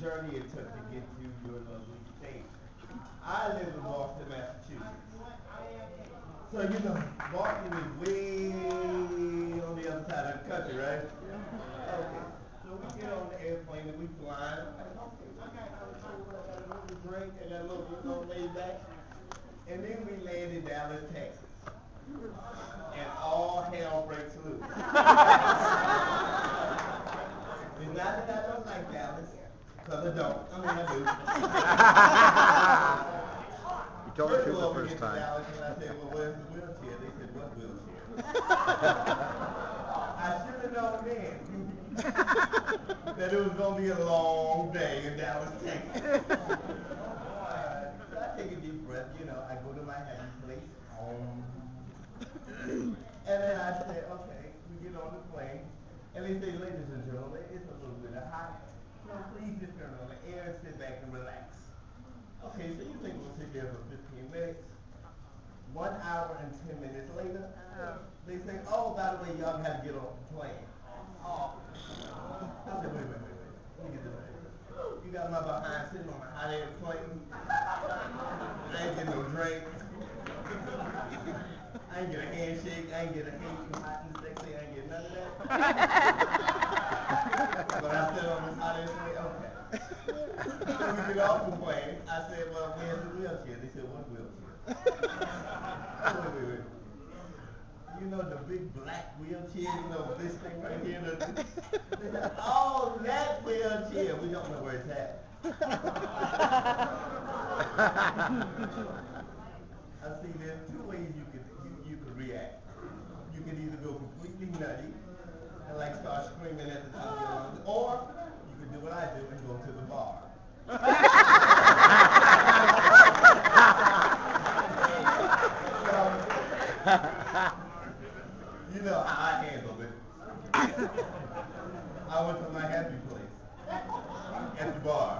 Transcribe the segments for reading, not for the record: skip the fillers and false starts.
journey it took to get to your lovely state. I live in Boston, Massachusetts. So you know, Boston is way on the other side of the country, right? Okay. So we get on the airplane and we fly. I'm like, okay, I got a little drink, I got a little laid back. And then we land in Dallas, Texas. And all hell breaks loose. It's not that I don't like Dallas, because I don't. I mean, I do. You told the truth the first time. Dallas and I said, well, where's the wheelchair? They said, what wheelchair? I should have known then that it was going to be a long day in Dallas, Texas. So I take a deep breath, you know, I go to my happy place, home. And then I say, okay, we get on the plane, and they say, ladies and gentlemen, it's a little bit hot. So please just turn on the air and sit back and relax. Okay, so you think we'll sit there for 15 minutes. 1 hour and 10 minutes later, they say, oh, by the way, y'all got to get off the plane. Oh. I said, wait. Let me get this right. You got my behind sitting on a hot air plane. I ain't getting no drink. I ain't get a handshake. I ain't get a hey, you hot and sexy. I ain't get none of that. But I sit on this hot air plane. Okay. So we get off the plane. I said, well, where's the wheelchair? They said, what wheelchair? Oh, wait. You know the big black wheelchair? You know this thing right here? They said, oh, that wheelchair. We don't know where it's at. I see there's two ways you could react. You could either go completely nutty and like start screaming at the top of your lungs, or you could do what I do and go to the bar. You know how I handled it. I went to my happy place at the bar.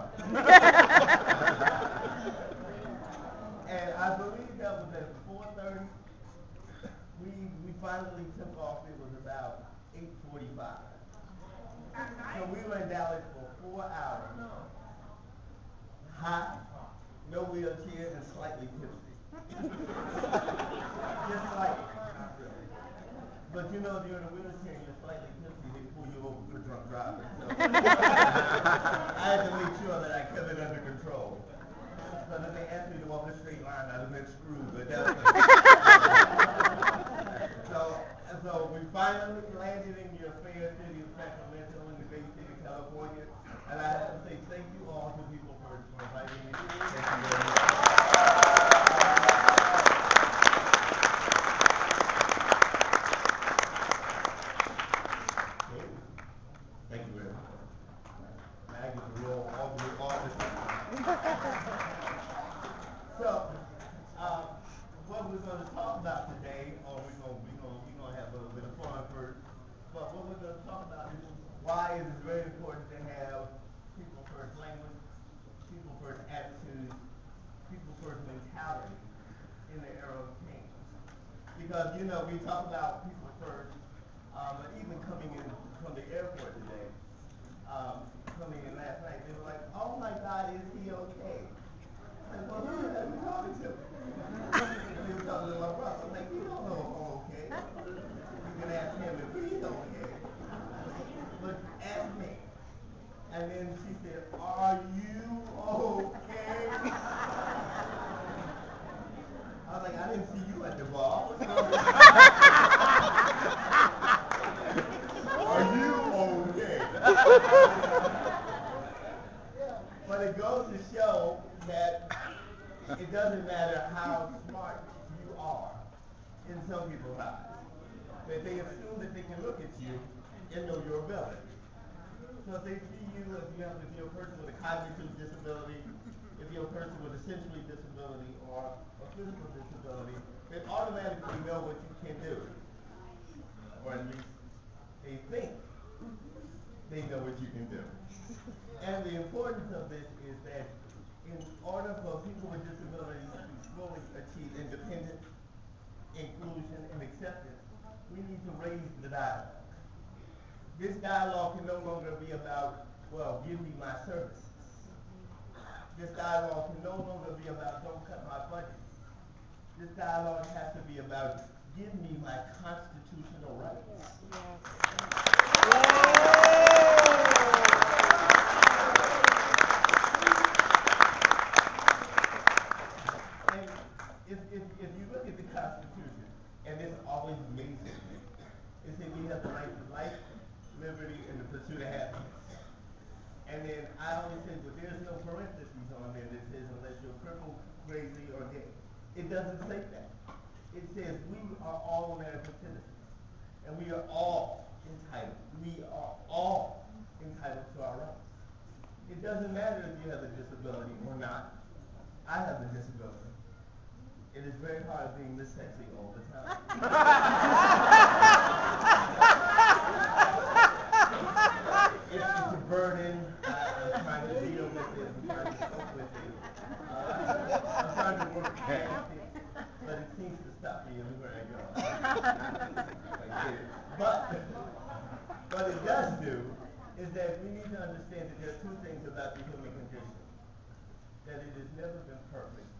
And I believe that was at 4:30. We finally took off. It was about 8:45. So we were in Dallas for 4 hours. Hot, no wheelchair, and slightly tipsy. Just slightly. But you know, if you're in a wheelchair and you're slightly tipsy, they pull you over for drunk driving. So I had to make sure that I kept it under control. So then they asked me to walk a straight line. I'd have been screwed, but that was So we finally landed in your fair city of Sacramento in the great city of California. And I have to say thank you all to people for inviting me. Thank you very much. Thank you very much. I get to roll all the time. So, what we're going to talk about today, or we're going to have a little bit of fun first, but what we're going to talk about is why it is very important to have people first language, people first attitude, people first mentality in the era of change. Because, you know, we talk about people first, but even coming in from the airport today, coming in last night, they were like, oh my God, is he okay? Like, well, who are we talking to? They were talking to my brother. I'm like, you don't know if I'm okay. You can ask him if he's okay. But ask me. And then she said, are you okay? I was like, I didn't see you at the bar. What's going on? Are you okay? But it goes to show that it doesn't matter how smart you are in some people's eyes. That they assume that they can look at you and know your ability. So if they see you as if you're a person with a cognitive disability, if you're a person with a sensory disability or a physical disability, they automatically know what you can do. Or at least they think they know what you can do. And the importance of this is that in order for people with disabilities to fully achieve independence, inclusion, and acceptance, we need to raise the dialogue. This dialogue can no longer be about, well, give me my services. This dialogue can no longer be about don't cut my budget. This dialogue has to be about give me my constitutional rights. And if you look at the Constitution, and this always amazes me, it says we have the right to life, liberty, and the pursuit of happiness. And then I always say, but there's no parentheses on there that says unless you're crippled, crazy, or gay. It doesn't say that. It says we are all American citizens. And we are all entitled. We are all entitled to our rights. It doesn't matter if you have a disability or not. I have a disability. It is very hard being this sexy all the time. It's a burden. I'm trying to deal with it. I'm trying to cope with it. I'm trying to work past it, but it seems to stop me everywhere I go. But what it does do is that we need to understand that there are two things about the human condition. That it has never been perfect,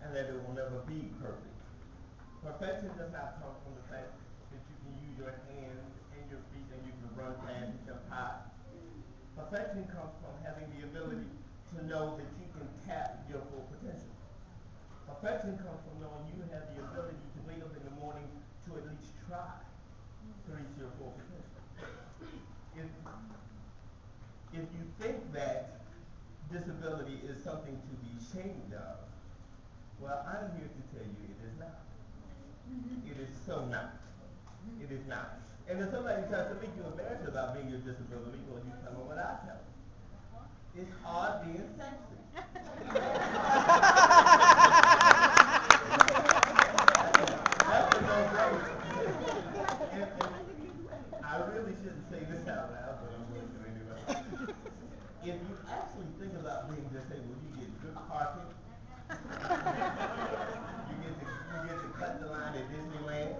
and that it will never be perfect. Perfection does not come from the fact that you can use your hands and your feet and you can run fast and jump high. Perfection comes from having the ability to know that you can tap your full potential. Perfection comes from knowing you have the ability to wake up in the morning to at least try to reach your full potential. If you think that disability is something to be ashamed of, well, I'm here to tell you it is not. It is so not. It is not. And if somebody tries to make you embarrassed about being your disability, well, you tell them what I tell them. It's hard being sexy. That's the no-brainer. I really shouldn't say this out loud, but I'm going to anyway. If you actually think about being disabled, you get good parking. You get to cut the line at Disneyland.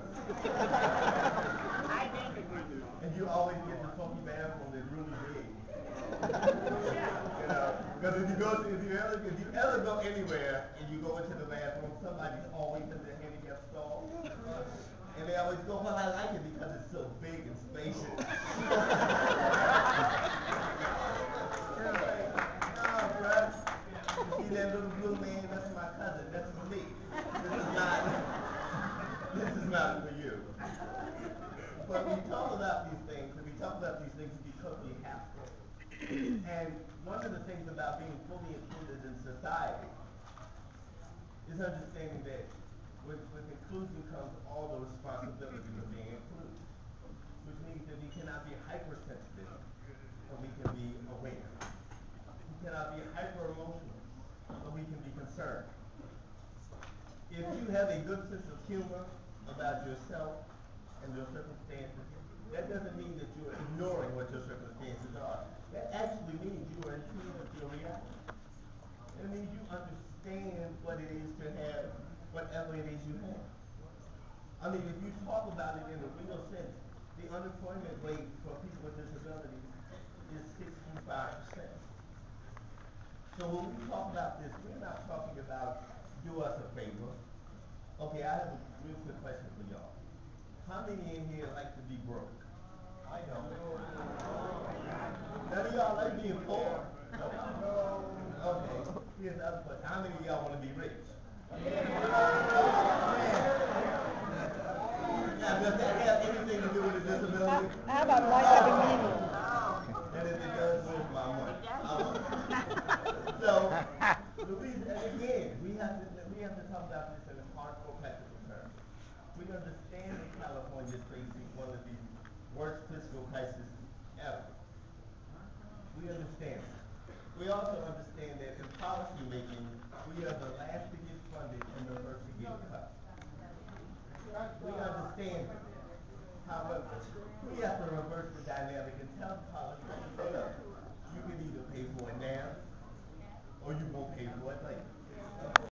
And you always get the funky bathroom that's really big. You know, because if you ever go anywhere and you go into the bathroom, somebody's always in the handicap stall. And they always go, well, I like it because it's so big and spacious. See that little blue man? That's my cousin. That's for me. This is not for you. But we talk about these things, and we talk about these things because we have to. And one of the things about being fully included in society is understanding that with inclusion comes all the responsibilities of being included, which means that we cannot be hypersensitive, but we can be aware. We cannot be hyper-emotional, but we can be concerned. If you have a good sense of humor about yourself and your circumstances, that doesn't mean that you are ignoring what your circumstances are. That actually means you are in tune with your reality. It means you understand what it is to have whatever it is you have. I mean, if you talk about it in a real sense, the unemployment rate for people with disabilities is 65%. So when we talk about this, we're not talking about do us a favor. Okay, I have a real quick question for y'all. How many in here like to be broke? I don't. None of y'all like being poor? No. Okay, here's the other question. How many of y'all want to be rich? Now, does that have anything to do with a disability? How about life having meaning? And if it does, where's my money? So, again, we have to talk about this in hardcore practical terms. We understand that California is facing one of the worst fiscal crises ever. We understand that. We also understand that in policy making, we are the last to get funded and the first to get cut. We understand that. However, we have to reverse the dynamic and tell politicians, look, you can either pay for it now or you won't pay for it later.